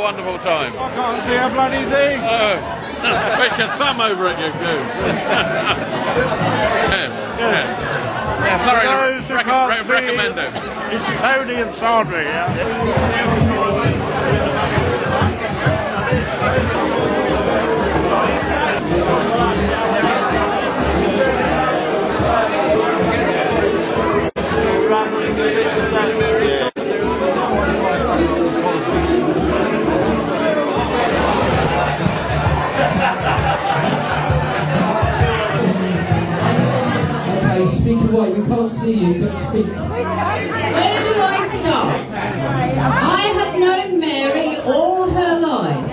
wonderful time? I can't see a bloody thing. Oh, push your thumb over it, you do. Yes. Thoroughly recommend it. It's Tony and Sandra here. Okay, speak away. We can't see you, but speak. Where do I start? I have known Mary all her life.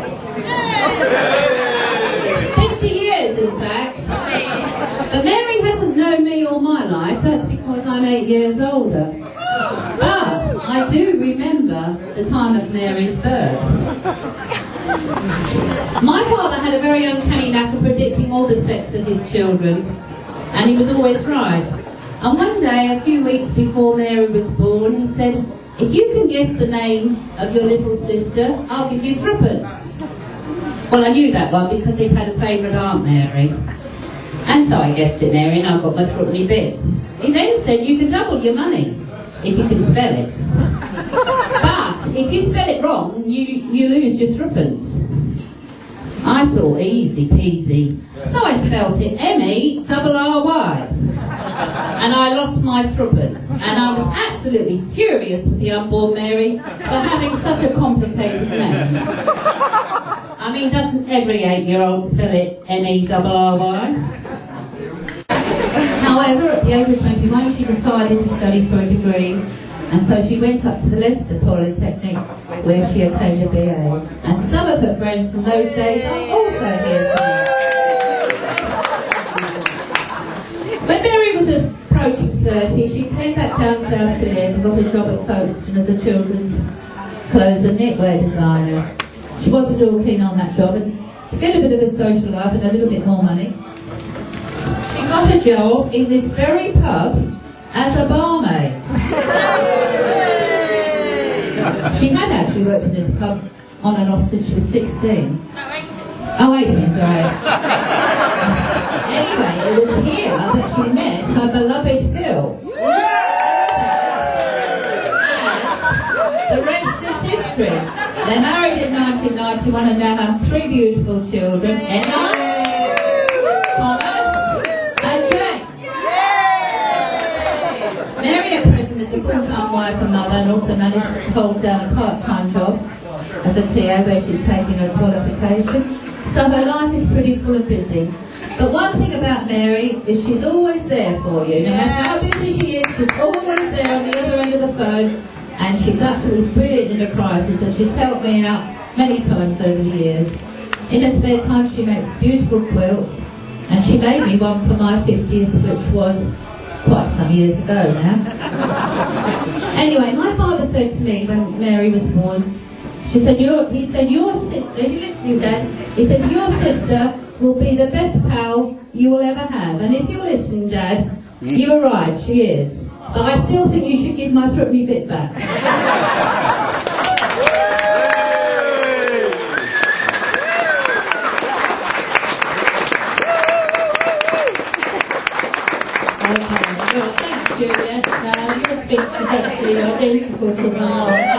50 years, in fact. But Mary hasn't known me all my life. That's because I'm 8 years older. But I do remember the time of Mary's birth. My father had a very uncanny knack of predicting all the sex of his children, and he was always right. And one day, a few weeks before Mary was born, he said, "If you can guess the name of your little sister, I'll give you threepence." Well, I knew that one because he had a favourite Aunt Mary. And so I guessed it, Mary, and I got my threepenny bit. He then said, "You can double your money if you can spell it. But if you spell it wrong, you lose your threepence." I thought, easy peasy. So I spelt it M-E-R-R-Y. And I lost my threepence. And I was absolutely furious with the unborn Mary for having such a complicated name. I mean, doesn't every 8-year-old spell it M-E-R-R-Y? However, at the age of 21, she decided to study for a degree, and so she went up to the Leicester Polytechnic, where she attained a BA. And some of her friends from those days are also here tonight. When Mary was approaching 30, she came back down south to live and got a job at Folkestone as a children's clothes and knitwear designer. She wasn't all keen on that job, and to get a bit of a social life and a little bit more money, she got a job in this very pub as a barmaid. She had actually worked in this pub on and off since she was 16. Oh, 18, sorry. Anyway, it was here that she met her beloved Phil. And the rest is history. They're married in 1991 and now have 3 beautiful children, Emma, Thomas, and James. Mary at present is a full-time wife and mother, and also manages to hold down a part-time job as a TO where she's taking her qualification. So her life is pretty full and busy. But one thing about Mary is she's always there for you. No matter how busy she is, she's always there on the other end of the phone, and she's absolutely brilliant in a crisis, and she's helped me out many times over the years. In her spare time she makes beautiful quilts, and she made me one for my 50th, which was quite some years ago now. Anyway, my father said to me when Mary was born, he said, your sister, if you're listening, Dad, he said, your sister will be the best pal you will ever have. And if you're listening, Dad, you're right, she is. But I still think you should give my threepenny bit back. Okay, well, thanks, Juliet. Your speech is actually identical to mine.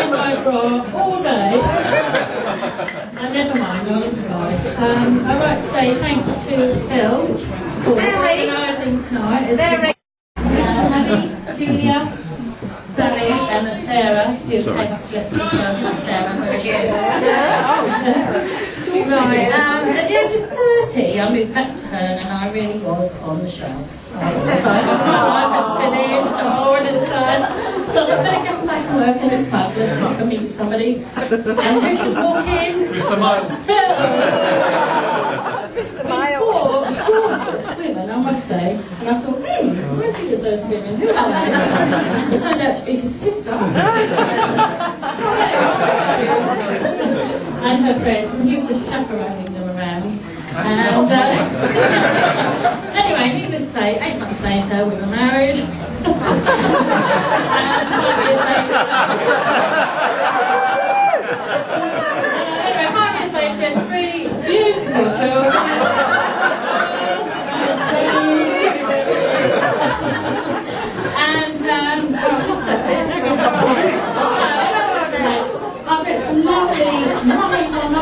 My bra all day. Never mind, I'll improvise. I'd like to say thanks to Phil for organising tonight. Abby, Julia, Sally, and Sarah, who came up to listen to Sarah. Right, at the age of 30, I moved back to Herne, and I really was on the shelf. I had finished, I'm bored inside. So I better get back and work in this pub, let's not meet somebody. And who should walk in? Mr. Miles. Mr. Miles. Four women, I must say. And I thought, where's he with those women? Who are they? It turned out to be his sister. And her friends, and he was just chaperoning them around. And anyway, needless to say, 8 months later, we were married.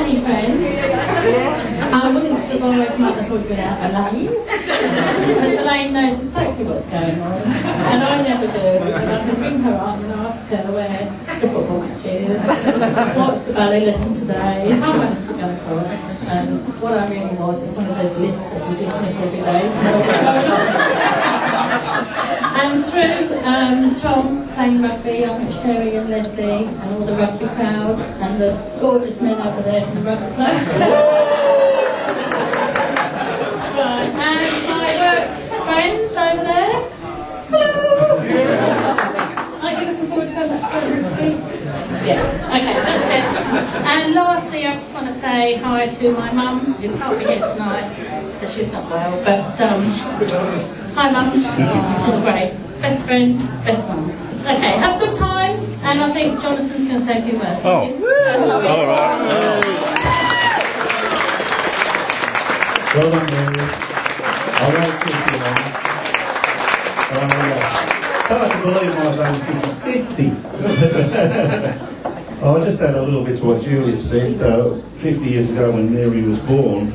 many friends. I wouldn't survive motherhood without Elaine. Because Elaine knows exactly what's going on. And I never do. And I can ring her up and ask her where the football match is, what's the ballet lesson today, how much is it going to cost. And what I really want is one of those lists that you give me every day to know what's going on. And through Tom playing rugby, I met Sherry and Leslie and all the rugby crowd and the gorgeous men over there from the rugby club. Right, and my work friends over there. Hello! Aren't you looking forward to going back to the street? Yeah, okay, that's it. And lastly, I just want to say hi to my mum, who can't be here tonight because she's not well, but hi mum, still great. Best friend, best mum. Okay, have a good time, and I think Jonathan's going to say a few words. Oh, all right. Well done, Mary. I won't keep you long. It's hard to believe my baby's 50. I just add a little bit to what Juliet said. 50 years ago when Mary was born,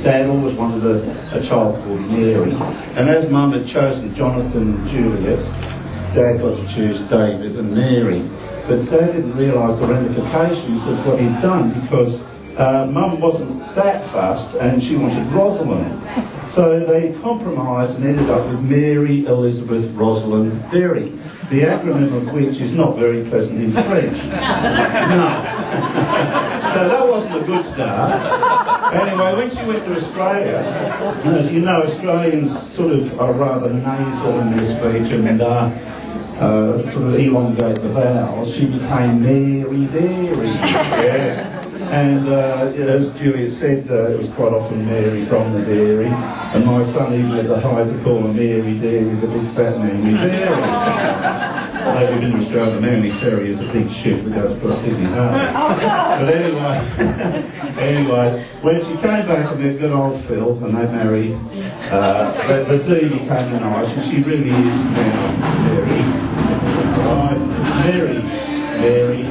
Dad always wanted a child called Mary. And as Mum had chosen Jonathan and Juliet, Dad got to choose David and Mary. But Dad didn't realise the ramifications of what he'd done, because Mum wasn't that fussed and she wanted Rosalind. So they compromised and ended up with Mary Elizabeth Rosalind Derry, the acronym of which is not very pleasant in French. No. So that wasn't a good start. Anyway, when she went to Australia, and as you know, Australians sort of are rather nasal in their speech and sort of elongate the vowels, she became Mary Derry. Yeah. And as Juliet said, it was quite often Mary from the dairy, and my son even had the height to call her Mary Derry, the big fat Mary Derry. Those who've been to Australia, the Manly Ferry is a big ship that goes across Sydney Harbour. But anyway, when she came back and met good old Phil, and they married, the D became a nice, and she really is now Mary.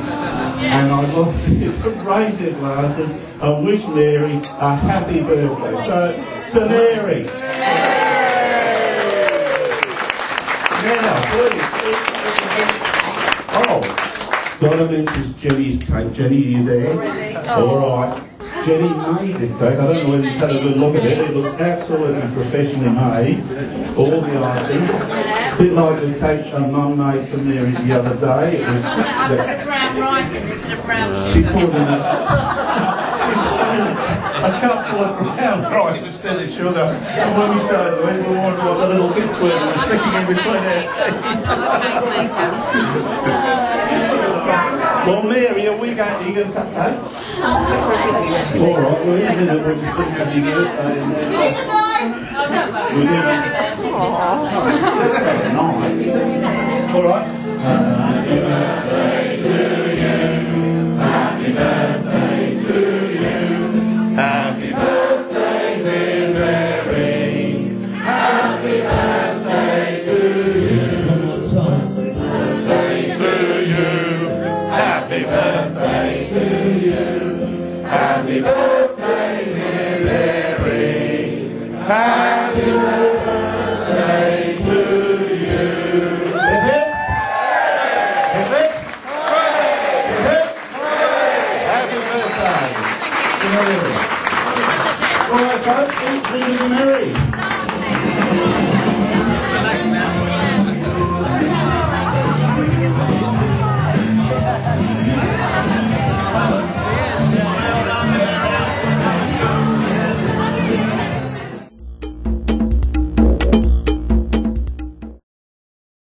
And I'd like you to raise your glasses and wish Mary a happy birthday. So, to Mary. Now, please. Oh, Donna mentions Jenny's cake. Jenny, are you there? All right. Jenny made this cake. I don't know whether you've had a good look at it. It looks absolutely professionally made. All the items. A bit like the cake Mum made for Mary the other day. It was brown rice instead of brown sugar. she poured in a cupful of brown rice instead of sugar. And when we started doing it, we wanted what the little bits were sticking in between our teeth. Well, Mary, are you going to cut cake? All right, well, in a minute we'll just sing happy birthday and then... Nice. All right. Happy birthday to you. Happy birthday to you. Happy birthday, dear Mary. Happy birthday to you. Birthday to you. Happy birthday to you. Happy birthday, dear Mary. Happy birthday to you. Hip hip. Hip hip. Hip hip. Happy birthday. All right, folks, eat, live, and marry.